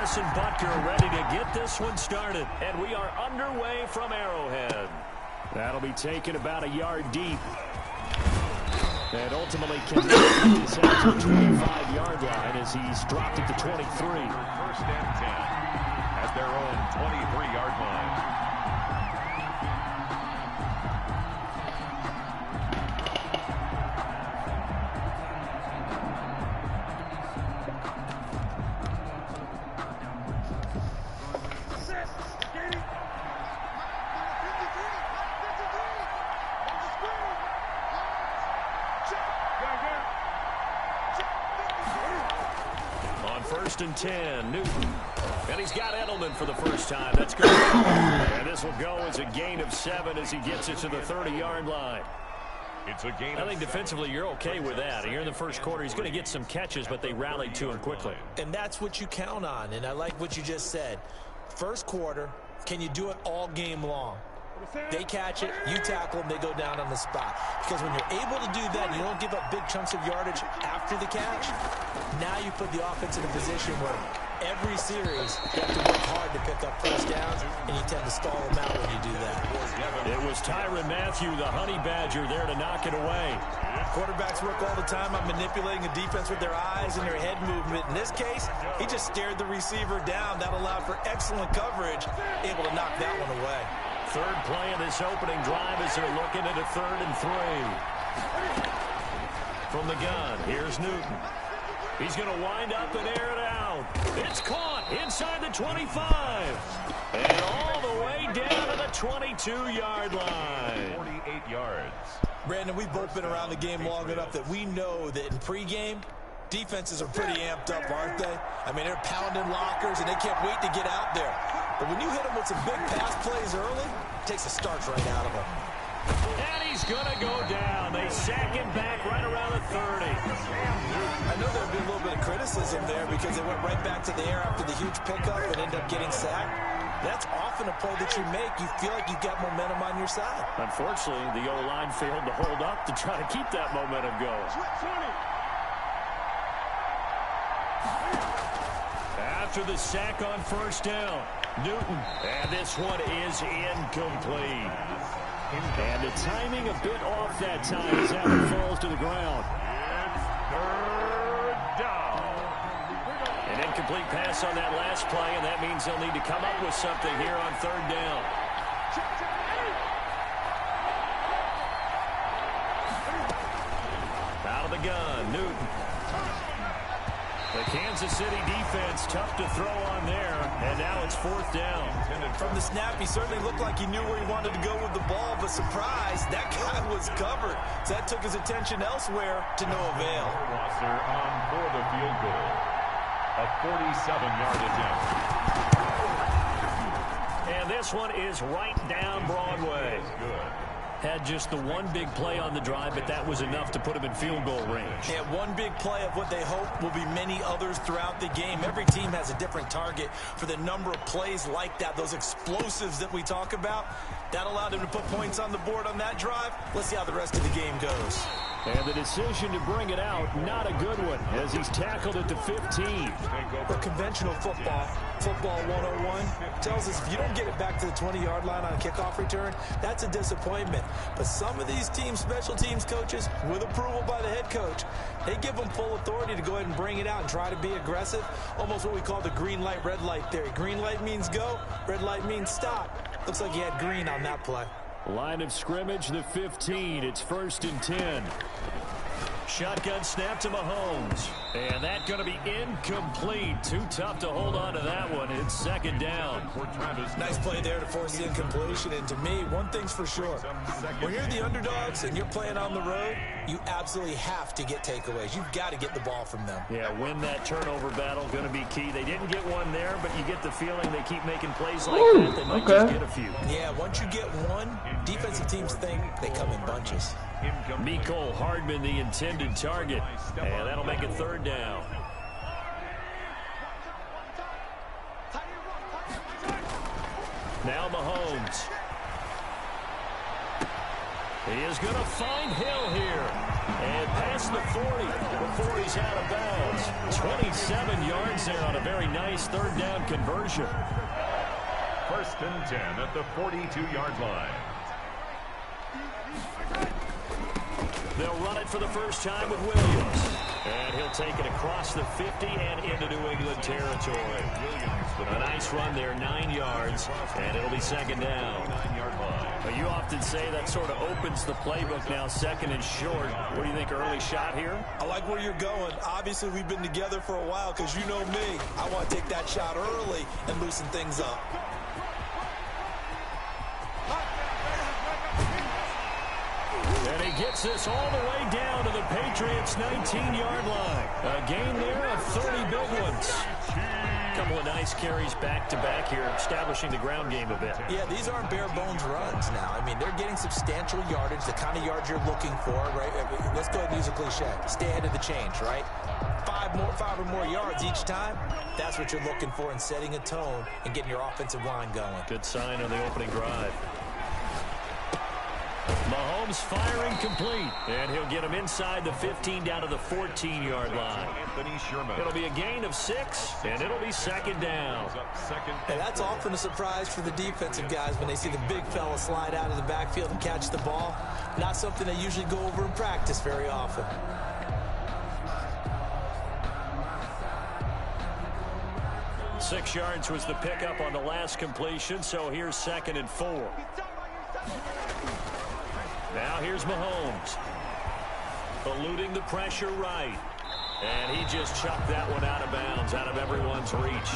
And Butker ready to get this one started. And we are underway from Arrowhead. That'll be taken about a yard deep. And ultimately can get this out to the 25-yard line as he's dropped it to 23. First and 10 at their own 23-yard line. First and 10, Newton. And he's got Edelman for the first time. That's good. And this will go as a gain of 7 as he gets it to the 30-yard line. It's a gain. I think defensively you're okay with that. Here in the first quarter, he's going to get some catches, but they rallied to him quickly. And that's what you count on, and I like what you just said. First quarter, can you do it all game long? They catch it, you tackle them, they go down on the spot. Because when you're able to do that, you don't give up big chunks of yardage after the catch. Now you put the offense in a position where every series you have to work hard to pick up first downs, and you tend to stall them out when you do that. It was Tyrann Mathieu, the honey badger, there to knock it away. Quarterbacks work all the time on manipulating a defense with their eyes and their head movement. In this case, he just stared the receiver down. That allowed for excellent coverage, able to knock that one away. Third play of this opening drive as they're looking at a 3rd and 3. From the gun, here's Newton. He's going to wind up and air it out. It's caught inside the 25. And all the way down to the 22-yard line. 48 yards. Brandon, we've both been around the game long enough that we know that in pregame, defenses are pretty amped up, aren't they? I mean, they're pounding lockers, and they can't wait to get out there. But when you hit them with some big pass plays early, it takes the starch right out of them. And he's going to go down. They sack him back right around the 30. I know there'll be a little bit of criticism there because they went right back to the air after the huge pickup and ended up getting sacked. That's often a play that you make. You feel like you've got momentum on your side. Unfortunately, the O-line failed to hold up to try to keep that momentum going. After the sack on first down, Newton. And this one is incomplete. And the timing a bit off that time as that one falls to the ground. Third down. An incomplete pass on that last play, and that means they'll need to come up with something here on 3rd down. Out of the gun, Newton. The Kansas City defense tough to throw on there, and now it's 4th down. From the snap, he certainly looked like he knew where he wanted to go with the ball, but surprise, that guy was covered. So that took his attention elsewhere to no avail. Wasser on for the field goal. A 47-yard attempt. And this one is right down Broadway. Good. Had just the one big play on the drive, but that was enough to put him in field goal range. Yeah, one big play of what they hope will be many others throughout the game. Every team has a different target for the number of plays like that, those explosives that we talk about. That allowed him to put points on the board on that drive. Let's see how the rest of the game goes. And the decision to bring it out, not a good one, as he's tackled at the 15. But conventional football 101, tells us if you don't get it back to the 20-yard line on a kickoff return, that's a disappointment. But some of these teams, special teams coaches, with approval by the head coach, they give them full authority to go ahead and bring it out and try to be aggressive, almost what we call the green light, red light theory. Green light means go, red light means stop. Looks like he had green on that play. Line of scrimmage, the 15. It's 1st and 10. Shotgun snap to Mahomes. And that's going to be incomplete. Too tough to hold on to that one. It's 2nd down. Nice play there to force the incompletion. And to me, one thing's for sure. When you're the underdogs and you're playing on the road, you absolutely have to get takeaways. You've got to get the ball from them. Yeah, win that turnover battle, going to be key. They didn't get one there, but you get the feeling they keep making plays like that. They might just get a few. Yeah, once you get one, defensive teams think they come in bunches. Mecole Hardman, the intended target. And that'll make it 3rd down. Now Mahomes. He is going to find Hill here. And past the 40 before he's out of bounds. 27 yards there on a very nice third down conversion. First and 10 at the 42-yard line. They'll run it for the first time with Williams. And he'll take it across the 50 and into New England territory. A nice run there, 9 yards, and it'll be second down. But you often say that sort of opens the playbook now, second and short. What do you think, early shot here? I like where you're going. Obviously, we've been together for a while because you know me. I want to take that shot early and loosen things up. And he gets this all the way down to the Patriots' 19-yard line. A gain there of 30 big ones. A couple of nice carries back-to-back here, establishing the ground game a bit. Yeah, these aren't bare-bones runs now. I mean, they're getting substantial yardage, the kind of yards you're looking for, right? Let's go ahead and use a cliche. Stay ahead of the change, right? Five or more yards each time. That's what you're looking for in setting a tone and getting your offensive line going. Good sign on the opening drive. Mahomes firing complete, and he'll get him inside the 15 down to the 14-yard line. It'll be a gain of 6, and it'll be second down. And that's often a surprise for the defensive guys when they see the big fella slide out of the backfield and catch the ball. Not something they usually go over in practice very often. Six yards was the pickup on the last completion, so here's second and 4. Now here's Mahomes. Eluding the pressure right. And he just chucked that one out of bounds, out of everyone's reach.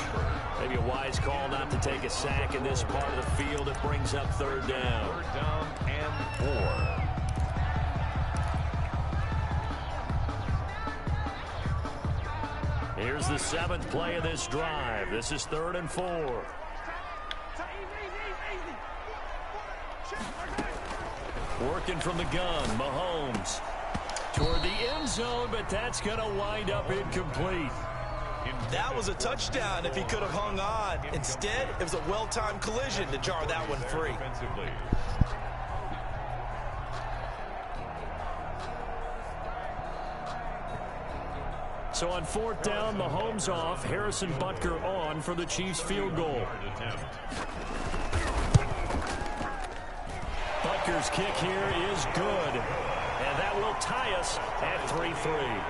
Maybe a wise call not to take a sack in this part of the field. It brings up third down. Third down and 4. Here's the 7th play of this drive. This is 3rd and 4. Working from the gun, Mahomes toward the end zone, but that's going to wind up incomplete. That was a touchdown if he could have hung on. Instead, it was a well-timed collision to jar that one free. So on 4th down, Mahomes off, Harrison Butker on for the Chiefs field goal. Butker's kick here is good, and that will tie us at 3-3.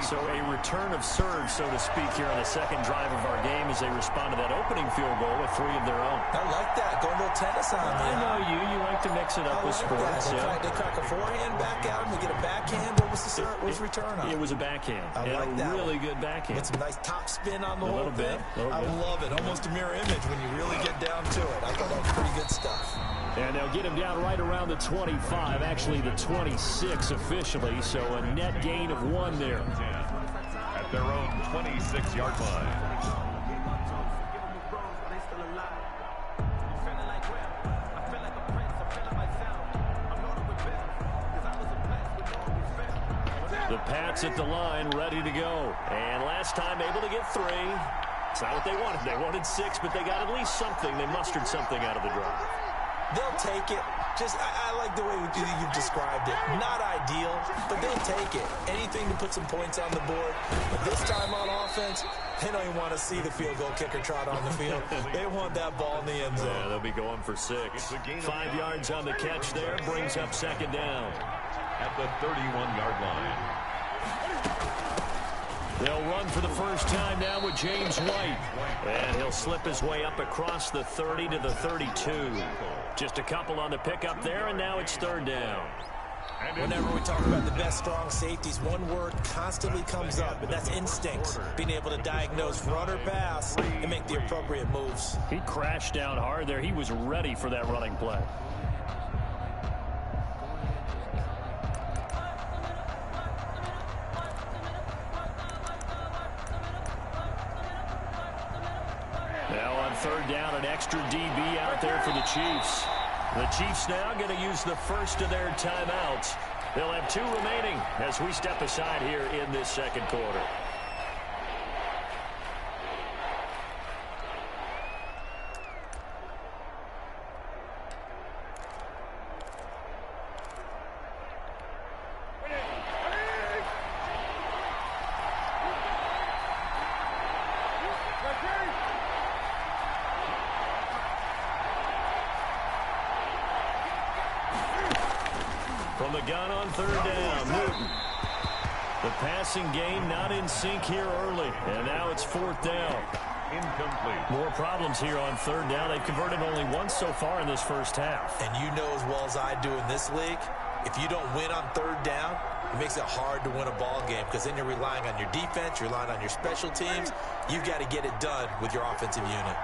So a return of serve, so to speak, here on the second drive of our game as they respond to that opening field goal with 3 of their own. I like that. Go a little tennis on me. I know you. You like to mix it up with sports. They crack a forehand back out and they get a backhand. What was the return on? It was a backhand. I like that. Really good backhand. With some nice top spin on the whole thing. I love it. Almost a mirror image when you really get down to it. I thought that was pretty good stuff. And they'll get him down right around the 25, actually the 26 officially, so a net gain of 1 there. At their own 26-yard line. The Pats at the line, ready to go. And last time able to get 3. It's not what they wanted. They wanted 6, but they got at least something. They mustered something out of the drive. They'll take it. I like the way you've described it. Not ideal, but they'll take it. Anything to put some points on the board. But this time on offense, they don't even want to see the field goal kicker trot on the field. They want that ball in the end zone. Yeah, they'll be going for 6. 5 yards on the catch there. Brings up second down. At the 31-yard line. They'll run for the first time now with James White. And he'll slip his way up across the 30 to the 32. Just a couple on the pickup there, and now it's third down. Whenever we talk about the best strong safeties, one word constantly comes up, and that's instincts. Being able to diagnose run or pass and make the appropriate moves. He crashed down hard there. He was ready for that running play. Now on third down, an extra DB out there for the Chiefs. The Chiefs now going to use the first of their timeouts. They'll have 2 remaining as we step aside here in this second quarter. From the gun on third down, Newton. The passing game not in sync here early, and now it's fourth down. Incomplete. More problems here on third down. They've converted only once so far in this first half. And you know as well as I do in this league, if you don't win on third down, it makes it hard to win a ball game because then you're relying on your defense, you're relying on your special teams. You've got to get it done with your offensive unit.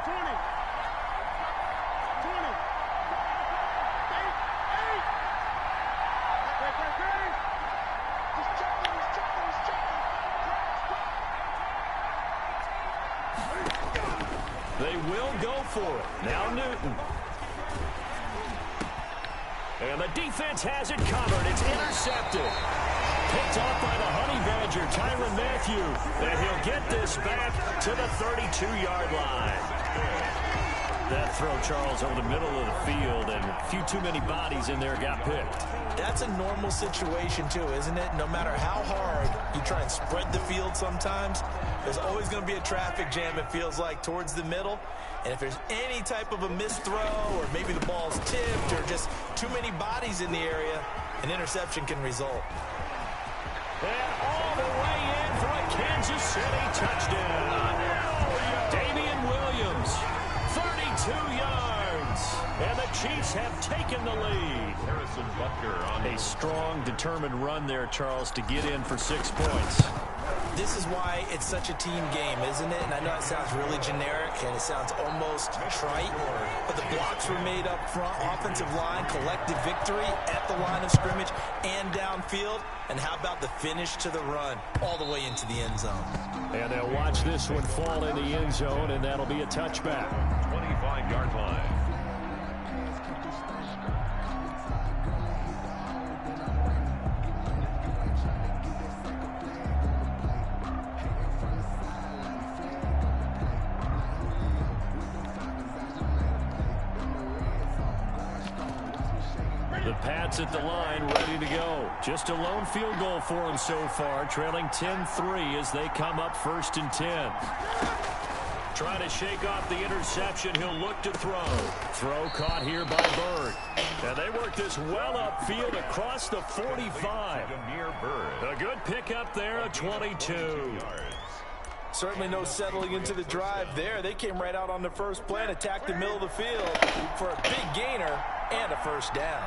They will go for it. Now Newton. And the defense has it covered. It's intercepted. Picked off by the Honey Badger, Tyrann Mathieu. And he'll get this back to the 32-yard line. That throw, Charles, over the middle of the field, and a few too many bodies in there got picked. That's a normal situation, too, isn't it? No matter how hard you try and spread the field sometimes, there's always going to be a traffic jam, it feels like, towards the middle. And if there's any type of a missed throw or maybe the ball's tipped or just too many bodies in the area, an interception can result. And all the way in for a Kansas City touchdown. Damian Williams, 32 yards. And the Chiefs have taken the lead. Harrison Butker on a strong, determined run there, Charles, to get in for 6 points. This is why it's such a team game, isn't it? And I know it sounds really generic and it sounds almost trite, but the blocks were made up front, offensive line, collective victory at the line of scrimmage and downfield. And how about the finish to the run all the way into the end zone? And they'll watch this one fall in the end zone, and that'll be a touchback. 25-yard line. The Pats at the line, ready to go. Just a lone field goal for them so far, trailing 10-3 as they come up 1st and 10. Trying to shake off the interception. He'll look to throw. Throw caught here by Bird. And they work this well upfield across the 45. A good pickup there, a 22. Certainly no settling into the drive there. They came right out on the first play and attacked the middle of the field for a big gainer and a first down.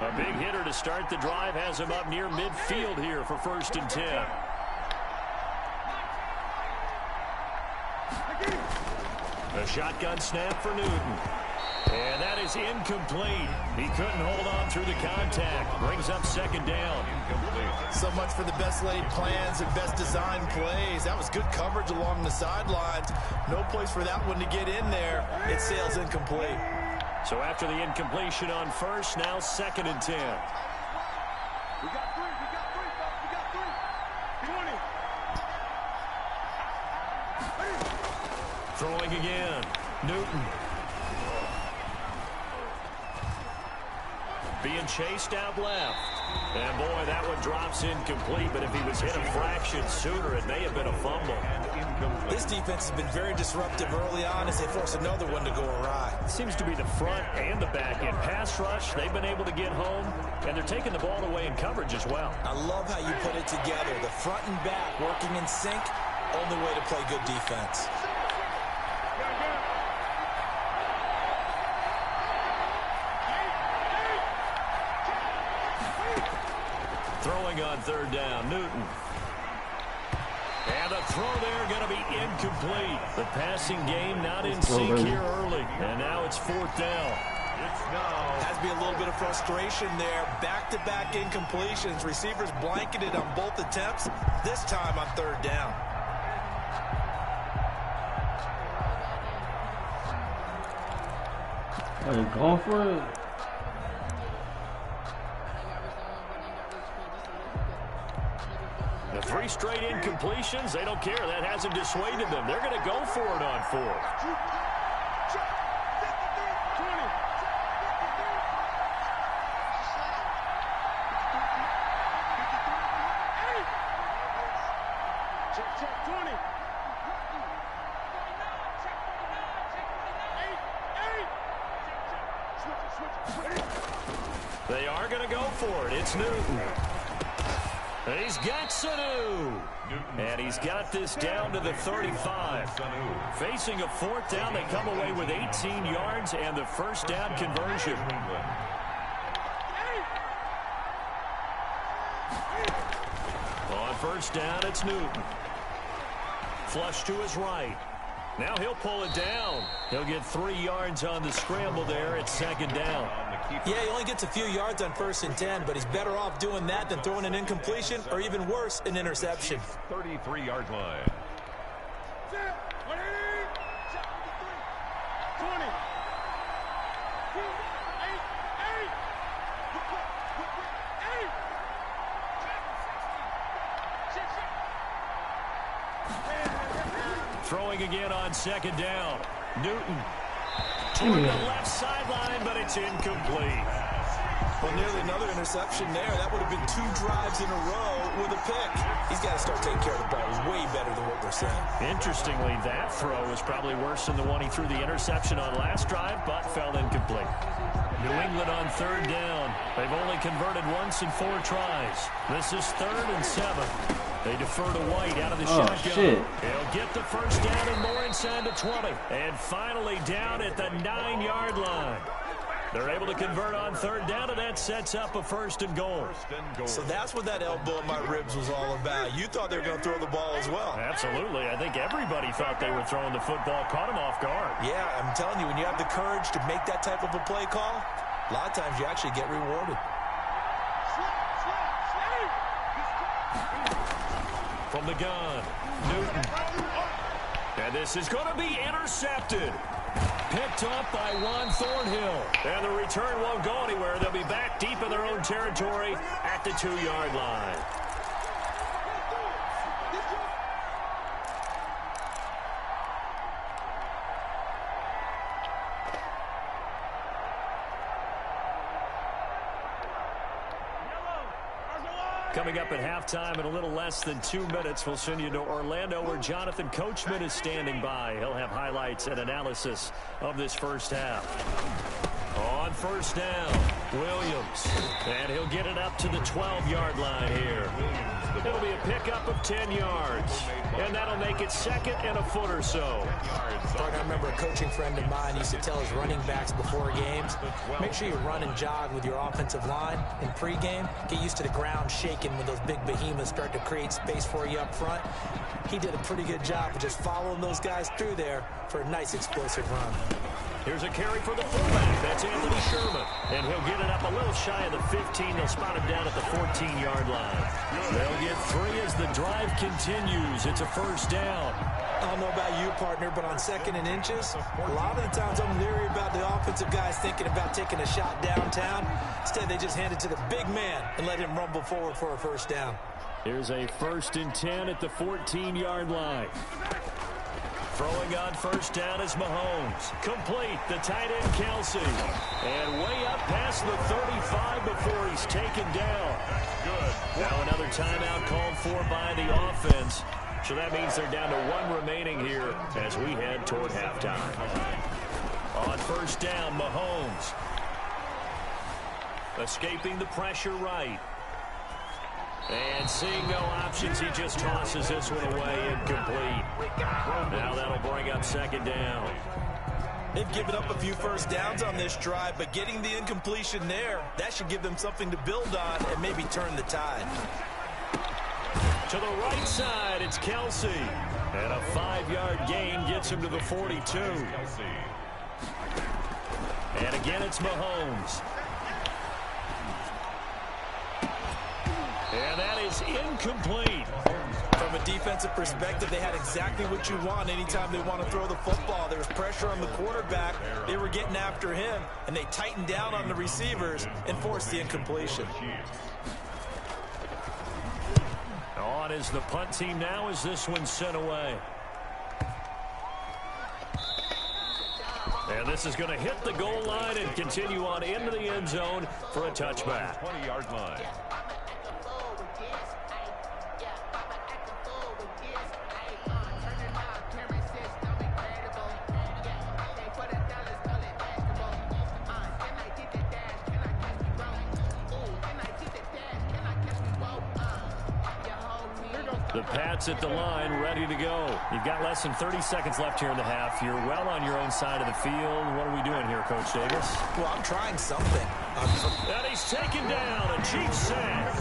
A big hitter to start the drive has him up near midfield here for 1st and 10. A shotgun snap for Newton. And that is incomplete. He couldn't hold on through the contact. Brings up 2nd down. So much for the best laid plans and best designed plays. That was good coverage along the sidelines. No place for that one to get in there. It sails incomplete. So after the incompletion on first, now 2nd and 10. We got three. We got three. Throwing again. Newton. Being chased out left. And boy, that one drops incomplete, but if he was hit a fraction sooner, it may have been a fumble. This defense has been very disruptive early on as they force another one to go awry. It seems to be the front and the back end. Pass rush, they've been able to get home, and they're taking the ball away in coverage as well. I love how you put it together. The front and back working in sync, only way to play good defense. Throwing on 3rd down, Newton. And the throw there going to be incomplete. The passing game not in sync here early. And now it's 4th down. Has to be a little bit of frustration there. Back-to-back incompletions. Receivers blanketed on both attempts, this time on 3rd down. Are you going for it? The 3 straight incompletions, they don't care. That hasn't dissuaded them. They're going to go for it on 4th. They are going to go for it. It's Newton. He's got Sanu. And he's got this down to the 35. Facing a fourth down, they come away with 18 yards and the first down conversion. On first down, it's Newton. Flush to his right. Now he'll pull it down. He'll get 3 yards on the scramble there at second down. Yeah, he only gets a few yards on 1st and 10, but he's better off doing that than throwing an incompletion or even worse, an interception. 33-yard line. 20. Throwing again on second down. Newton toward the left sideline, but it's incomplete. Well, nearly another interception there. That would have been 2 drives in a row with a pick. He's got to start taking care of the ball way better than what we're saying. Interestingly, that throw was probably worse than the one he threw the interception on last drive, but fell incomplete. New England on third down. They've only converted once in 4 tries. This is 3rd and 7. They defer to White out of the shotgun. Shit. He'll get the first down and more inside the 20. And finally down at the 9-yard line. They're able to convert on third down, and that sets up a 1st and goal. So that's what that elbow in my ribs was all about. You thought they were going to throw the ball as well. Absolutely. I think everybody thought they were throwing the football, caught him off guard. Yeah, I'm telling you, when you have the courage to make that type of a play call, a lot of times you actually get rewarded. From the gun, Newton. And this is going to be intercepted. Picked up by Juan Thornhill. And the return won't go anywhere. They'll be back deep in their own territory at the 2-yard line. Coming up at halftime in a little less than 2 minutes, we'll send you to Orlando where Jonathan Coachman is standing by. He'll have highlights and analysis of this first half. On first down, Williams. And he'll get it up to the 12-yard line here. It'll be a pickup of 10 yards. And that'll make it 2nd and a foot or so. I remember a coaching friend of mine used to tell his running backs before games, make sure you run and jog with your offensive line in pregame. Get used to the ground shaking when those big behemoths start to create space for you up front. He did a pretty good job of just following those guys through there for a nice explosive run. Here's a carry for the fullback. That's Anthony Sherman. And he'll get it up a little shy of the 15. They'll spot him down at the 14-yard line. They'll get 3 as the drive continues. It's a first down. I don't know about you, partner, but on 2nd and inches, a lot of the times I'm leery about the offensive guys thinking about taking a shot downtown. Instead, they just hand it to the big man and let him rumble forward for a first down. Here's a 1st and 10 at the 14-yard line. Throwing on first down is Mahomes. Complete, the tight end Kelsey. And way up past the 35 before he's taken down. Good. Now another timeout called for by the offense. So that means they're down to 1 remaining here as we head toward halftime. On first down, Mahomes. Escaping the pressure right. And seeing no options, he just tosses this one away, incomplete. Now that'll bring up 2nd down. They've given up a few first downs on this drive, but getting the incompletion there, that should give them something to build on and maybe turn the tide. To the right side, it's Kelsey. And a 5-yard gain gets him to the 42. And again, it's Mahomes. And that is incomplete. From a defensive perspective, they had exactly what you want anytime they want to throw the football. There was pressure on the quarterback. They were getting after him, and they tightened down on the receivers and forced the incompletion. On is the punt team now as this one's sent away. And this is going to hit the goal line and continue on into the end zone for a touchback. 20-yard line. The Pats at the line, ready to go. You've got less than 30 seconds left here in the half. You're well on your own side of the field. What are we doing here, Coach Davis? Well, I'm trying something. And he's taken down. A Chiefs sack.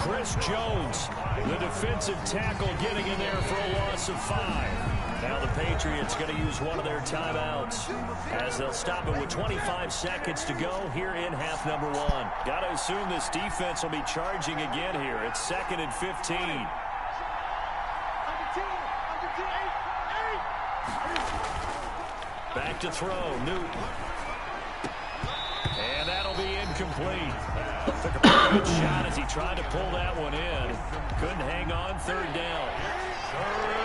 Chris Jones, the defensive tackle, getting in there for a loss of 5. Now the Patriots going to use one of their timeouts as they'll stop it with 25 seconds to go here in half number 1. Got to assume this defense will be charging again here. It's 2nd and 15. Back to throw, Newton. And that'll be incomplete. Took a pretty good shot as he tried to pull that one in. Couldn't hang on, 3rd down.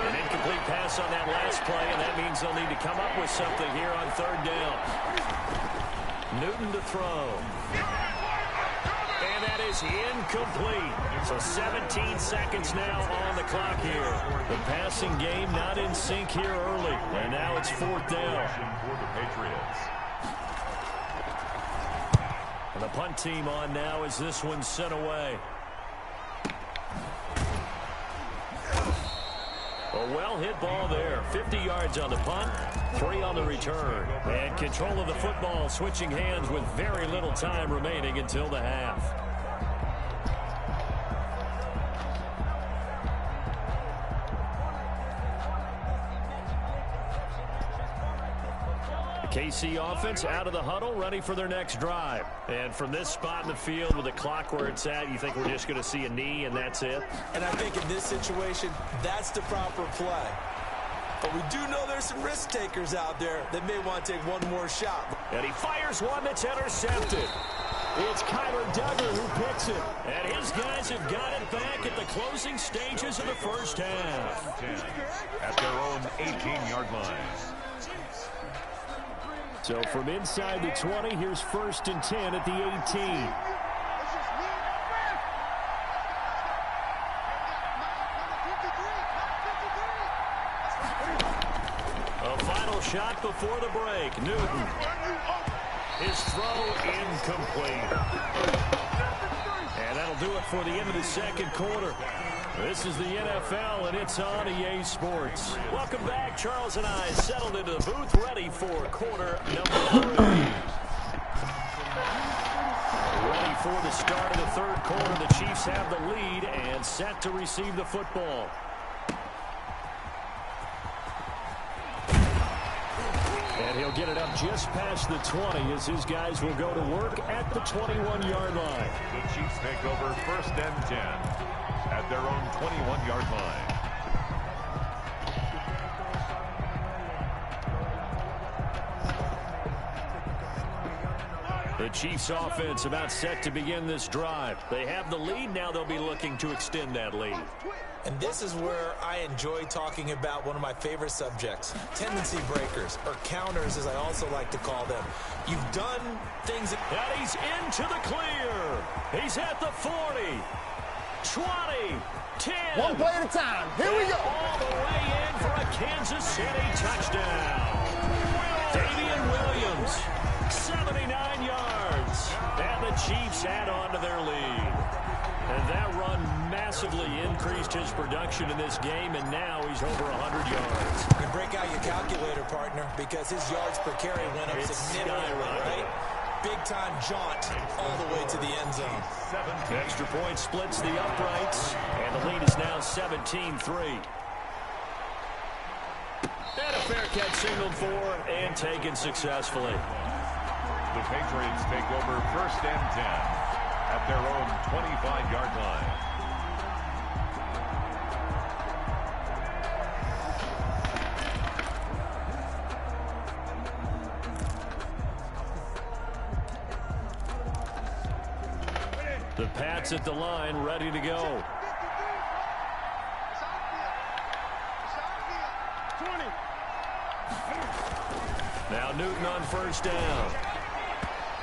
An incomplete pass on that last play, and that means they'll need to come up with something here on 3rd down. Newton to throw. And that is incomplete. So 17 seconds now on the clock here. The passing game not in sync here early. And now it's 4th down. For the Patriots. And the punt team on now as this one's sent away. A well-hit ball there. 50 yards on the punt, 3 on the return. And control of the football switching hands with very little time remaining until the half. KC offense out of the huddle, ready for their next drive. And from this spot in the field with the clock where it's at, you think we're just going to see a knee and that's it? And I think in this situation, that's the proper play. But we do know there's some risk takers out there that may want to take one more shot. And he fires one that's intercepted. It's Kyler Duggar who picks it. And his guys have got it back at the closing stages of the first half. 10 at their own 18-yard line. So from inside the 20, here's 1st and 10 at the 18. A final shot before the break. Newton. His throw incomplete. And that'll do it for the end of the 2nd quarter. This is the NFL, and it's on EA Sports. Welcome back. Charles and I settled into the booth, ready for quarter number 3. Ready for the start of the 3rd quarter. The Chiefs have the lead and set to receive the football. And he'll get it up just past the 20 as his guys will go to work at the 21-yard line. The Chiefs take over 1st and 10 at their own 21-yard line. The Chiefs offense about set to begin this drive. They have the lead. Now they'll be looking to extend that lead. And this is where I enjoy talking about one of my favorite subjects, tendency breakers, or counters as I also like to call them. You've done things... And he's into the clear. He's at the 40. 20, 10. One play at a time. Here we go. All the way in for a Kansas City touchdown. Damian Williams, 79 yards. And the Chiefs add on to their lead. And that run massively increased his production in this game, and now he's over 100 yards. You break out your calculator, partner, because his yards per carry went up significantly, right? Big-time jaunt all the way to the end zone. Extra point splits the uprights, and the lead is now 17-3. And a fair catch signaled for and taken successfully. The Patriots take over 1st and 10 at their own 25-yard line. The Pats at the line, ready to go. Now Newton on 1st down.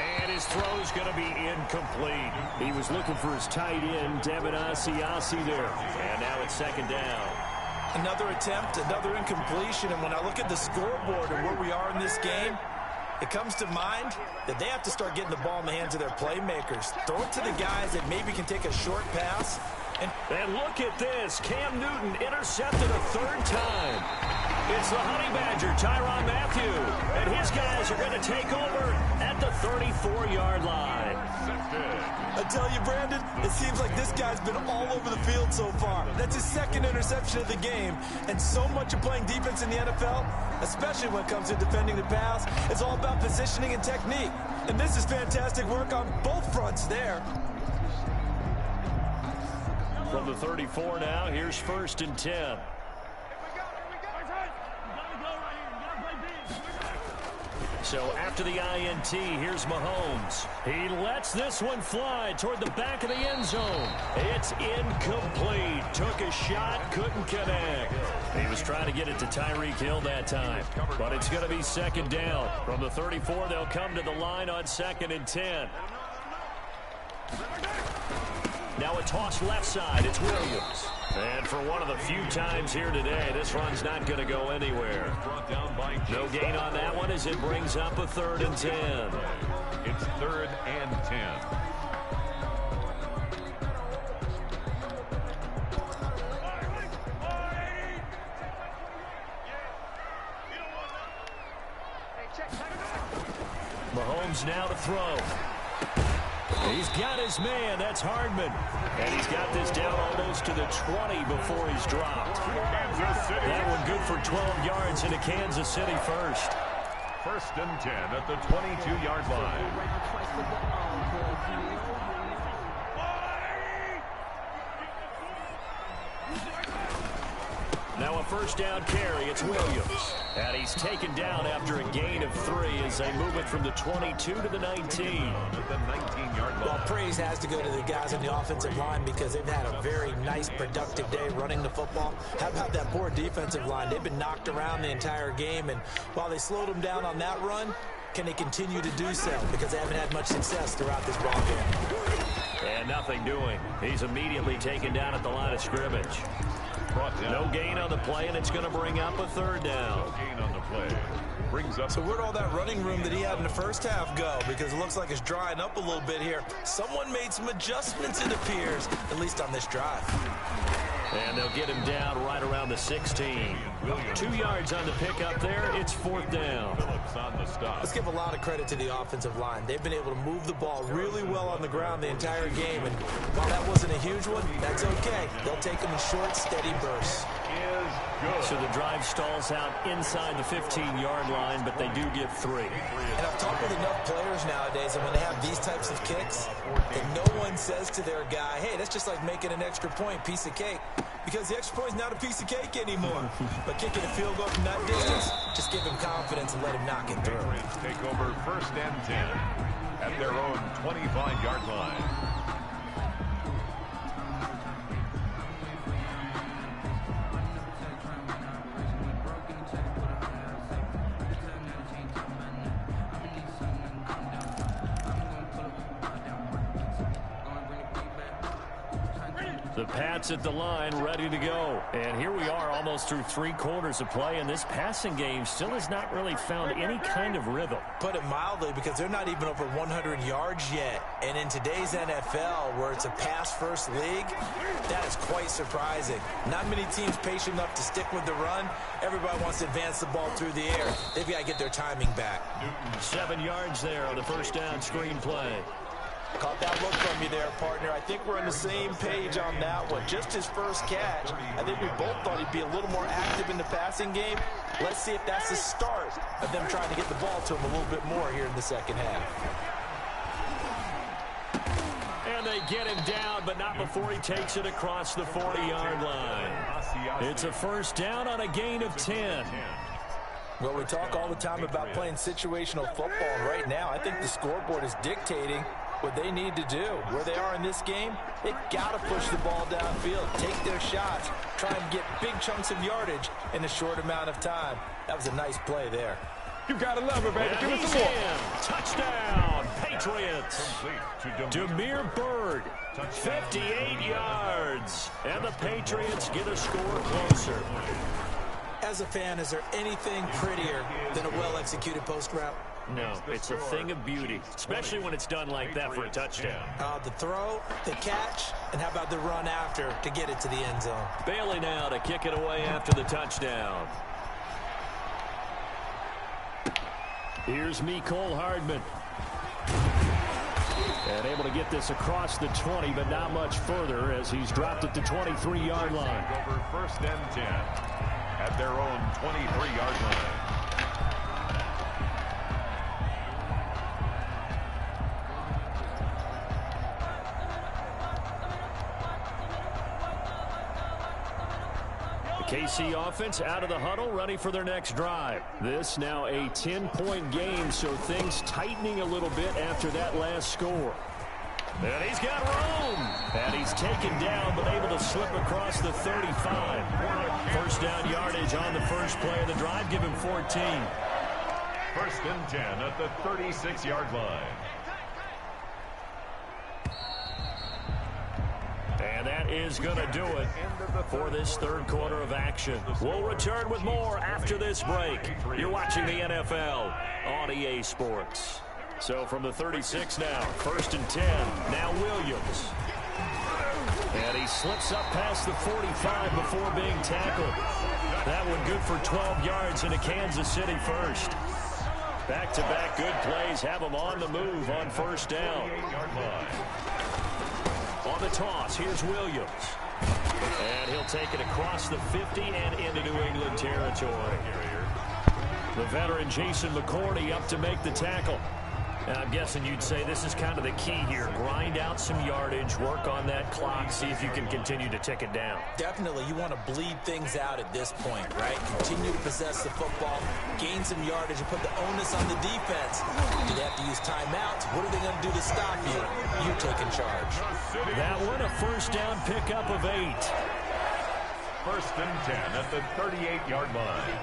And his throw's going to be incomplete. He was looking for his tight end, Devin Asiasi there. And now it's 2nd down. Another attempt, another incompletion. And when I look at the scoreboard and where we are in this game, it comes to mind that they have to start getting the ball in the hands of their playmakers. Throw it to the guys that maybe can take a short pass And look at this. Cam Newton intercepted a third time. It's the Honey Badger, Tyrann Mathieu. And his guys are going to take over at the 34-yard line. I tell you, Brandon, it seems like this guy's been all over the field so far. That's his second interception of the game. And so much of playing defense in the NFL, especially when it comes to defending the pass, it's all about positioning and technique. And this is fantastic work on both fronts there. From the 34 now, here's 1st and 10. So after the INT, here's Mahomes. He lets this one fly toward the back of the end zone. It's incomplete. Took a shot, couldn't connect. He was trying to get it to Tyreek Hill that time. But it's going to be 2nd down. From the 34, they'll come to the line on 2nd and 10. Now a toss left side. It's Williams. And for one of the few times here today, this run's not going to go anywhere. No gain on that one as it brings up a 3rd and 10. It's 3rd and 10. Mahomes now to throw. He's got his man. That's Hardman. And he's got this down almost to the 20 before he's dropped. That one good for 12 yards into Kansas City first. 1st and 10 at the 22-yard line. Now a 1st down carry. It's Williams. And he's taken down after a gain of 3 as they move it from the 22 to the 19. At the 19-yard line. Well, praise has to go to the guys on the offensive line because they've had a very nice, productive day running the football. How about that poor defensive line? They've been knocked around the entire game, and while they slowed them down on that run, can they continue to do so? Because they haven't had much success throughout this ball game. And nothing doing. He's immediately taken down at the line of scrimmage. No gain on the play, and it's going to bring up a 3rd down. No gain on the play. Brings up. So where'd all that running room that he had in the first half go? Because it looks like it's drying up a little bit here. Someone made some adjustments, it appears, at least on this drive. And they'll get him down right around the 16. 2 yards on the pickup there. It's 4th down. Let's give a lot of credit to the offensive line. They've been able to move the ball really well on the ground the entire game. And while that wasn't a huge one, that's okay. They'll take them in short, steady bursts. So the drive stalls out inside the 15-yard line, but they do get 3. And I've talked with enough players nowadays, and when they have these types of kicks, and no one says to their guy, hey, that's just like making an extra point, piece of cake. Because the extra point is not a piece of cake anymore. But kicking a field goal from that distance, just give him confidence and let him knock it through. Take over 1st and 10 at their own 25-yard line. The Pats at the line, ready to go. And here we are almost through 3 quarters of play, and this passing game still has not really found any kind of rhythm. Put it mildly, because they're not even over 100 yards yet. And in today's NFL, where it's a pass-first league, that is quite surprising. Not many teams patient enough to stick with the run. Everybody wants to advance the ball through the air. They've got to get their timing back. 7 yards there on the 1st down screen play. Caught that look from you there, partner. I think we're on the same page on that one. Just his first catch. I think we both thought he'd be a little more active in the passing game. Let's see if that's the start of them trying to get the ball to him a little bit more here in the second half. And they get him down, but not before he takes it across the 40-yard line. It's a 1st down on a gain of 10. Well, we talk all the time about playing situational football, and right now I think the scoreboard is dictating what they need to do. Where they are in this game, they've got to push the ball downfield, take their shots, try and get big chunks of yardage in a short amount of time. That was a nice play there. You got to love it, baby. Give us some more. Touchdown, Patriots. Demir Bird, 58 yards. And the Patriots get a score closer. As a fan, is there anything prettier than a well-executed post route? No, it's a thing of beauty, especially when it's done like that for a touchdown. The throw, the catch, and how about the run after to get it to the end zone? Bailey now to kick it away after the touchdown. Here's Mecole Hardman. And able to get this across the 20, but not much further as he's dropped it to 23-yard line. Over first and 10 at their own 23-yard line. KC offense out of the huddle, ready for their next drive. This now a 10-point game, so things tightening a little bit after that last score. And he's got room. And he's taken down, but able to slip across the 35. First down yardage on the first play of the drive. Give him 14. First and 10 at the 36-yard line. And that is going to do it for this third quarter of action. We'll return with more after this break. You're watching the NFL on EA Sports. So from the 36 now, first and 10, now Williams. And he slips up past the 45 before being tackled. That one good for 12 yards into Kansas City first. Back-to-back good plays have him on the move on first down. On the toss, here's Williams. And he'll take it across the 50 and into New England territory. The veteran Jason McCourty up to make the tackle. And I'm guessing you'd say this is kind of the key here. Grind out some yardage, work on that clock, see if you can continue to tick it down. Definitely, you want to bleed things out at this point, right? Continue to possess the football, gain some yardage, and put the onus on the defense. Do they have to use timeouts? What are they going to do to stop you? You taking charge. That one, a first down pickup of 8. First and 10 at the 38-yard line.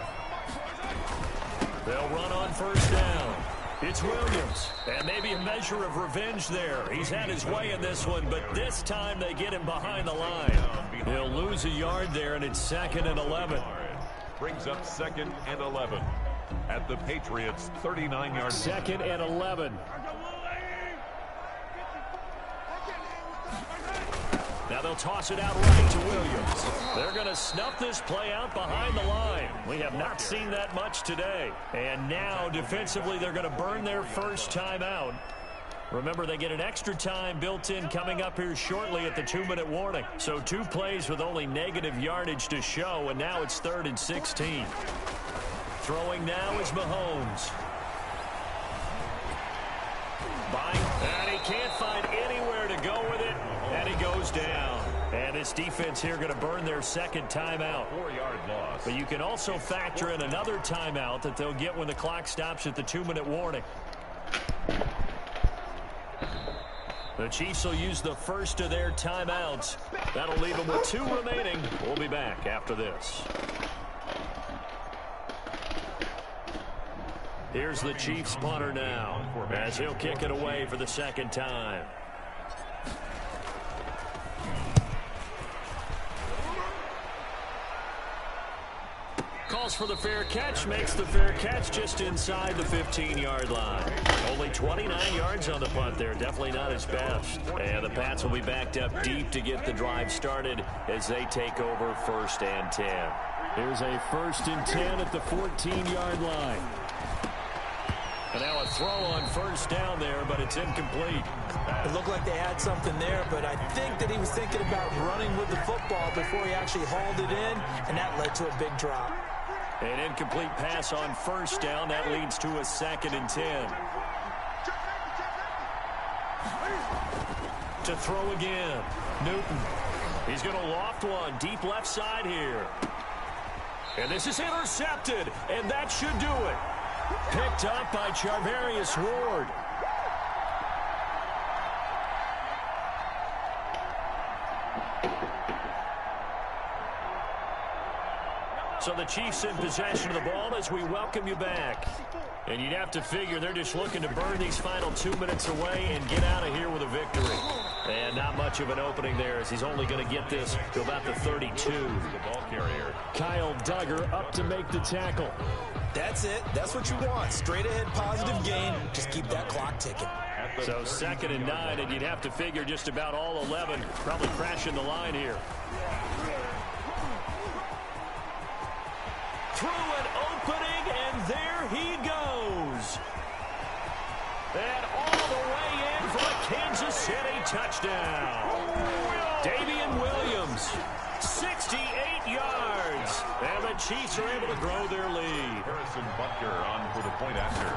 They'll run on first down. It's Williams, and maybe a measure of revenge there. He's had his way in this one, but this time they get him behind the line. He'll lose a yard there, and it's 2nd and 11. Brings up 2nd and 11 at the Patriots' 39-yard line. 2nd and 11. Now they'll toss it out right to Williams. They're going to snuff this play out behind the line. We have not seen that much today. And now, defensively, they're going to burn their first timeout. Remember, they get an extra time built in coming up here shortly at the 2-minute warning. So 2 plays with only negative yardage to show, and now it's 3rd and 16. Throwing now is Mahomes. And he can't find anywhere to go with it, and he goes down. And this defense here going to burn their second timeout. 4-yard loss. But you can also factor in another timeout that they'll get when the clock stops at the 2-minute warning. The Chiefs will use the first of their timeouts. That'll leave them with 2 remaining. We'll be back after this. Here's the Chiefs punter now as he'll kick it away for the second time. Calls for the fair catch, makes the fair catch just inside the 15-yard line. Only 29 yards on the punt there, definitely not his best. And the Pats will be backed up deep to get the drive started as they take over 1st and 10. Here's a 1st and 10 at the 14-yard line. And now a throw on first down there, but it's incomplete. It looked like they had something there, but I think that he was thinking about running with the football before he actually hauled it in, and that led to a big drop. An incomplete pass on first down. That leads to a 2nd and 10. To throw again. Newton. He's going to loft one deep left side here. And this is intercepted, and that should do it. Picked up by Charvarius Ward. So the Chiefs in possession of the ball as we welcome you back. And you'd have to figure they're just looking to burn these final 2 minutes away and get out of here with a victory. And not much of an opening there as he's only going to get this to about the 32. The ball carrier. Kyle Duggar up to make the tackle. That's it. That's what you want. Straight ahead positive gain. Just keep that clock ticking. So 2nd and 9, and you'd have to figure just about all 11 probably crashing the line here. Through an opening, and there he goes. And all the way in for a Kansas City touchdown. Damian Williams, 68 yards. And the Chiefs are able to grow their lead. Harrison Butker on for the point after.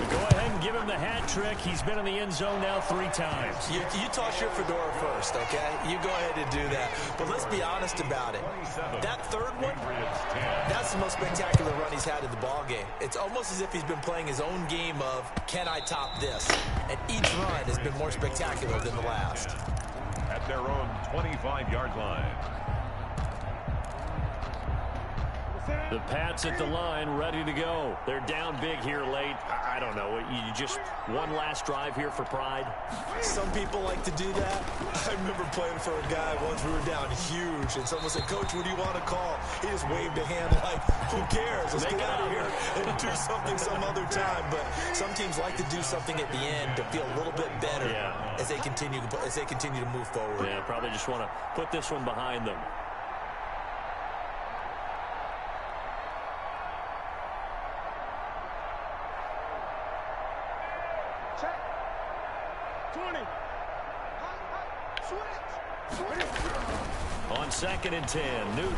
Go ahead and give him the hat trick. He's been in the end zone now 3 times. You toss your fedora first, okay? You go ahead and do that. But let's be honest about it. That third one, that's the most spectacular run he's had in the ballgame. It's almost as if he's been playing his own game of, can I top this? And each run has been more spectacular than the last. At their own 25-yard line. The Pats at the line, ready to go. They're down big here late. I don't know. You just one last drive here for pride? Some people like to do that. I remember playing for a guy once. We were down huge, and someone said, Coach, what do you want to call? He just waved a hand like, who cares? Let's get out of here and do something some other time. But some teams like to do something at the end to feel a little bit better as they continue to move forward. Yeah, probably just want to put this one behind them. On 2nd and 10, Newton.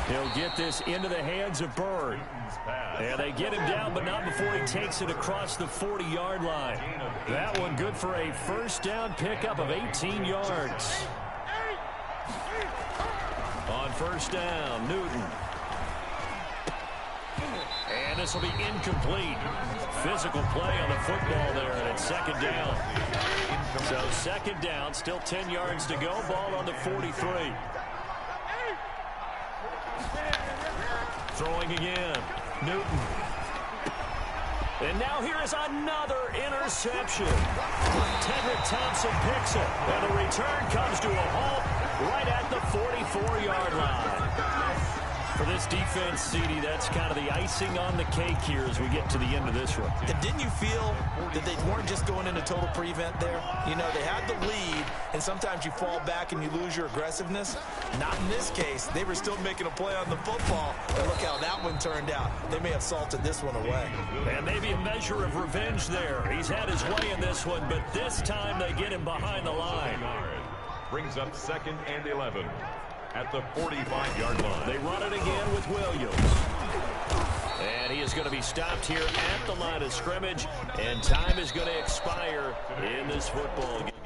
He'll get this into the hands of Bird. And they get him down, but not before he takes it across the 40-yard line. That one good for a first down pickup of 18 yards. On 1st down, Newton. And this will be incomplete. Physical play on the football there, and it's 2nd down. So 2nd down, still 10 yards to go. Ball on the 43. Throwing again. Newton. And now here is another interception. Tedrick Thompson picks it. And the return comes to a halt right at the 44-yard line. For this defense, CD, that's kind of the icing on the cake here as we get to the end of this one. And didn't you feel that they weren't just going into total prevent there? You know, they had the lead, and sometimes you fall back and you lose your aggressiveness. Not in this case. They were still making a play on the football. And look how that one turned out. They may have salted this one away. And maybe a measure of revenge there. He's had his way in this one, but this time they get him behind the line. Brings up 2nd and 11. At the 45-yard line. They run it again with Williams. And he is going to be stopped here at the line of scrimmage. And time is going to expire in this football game.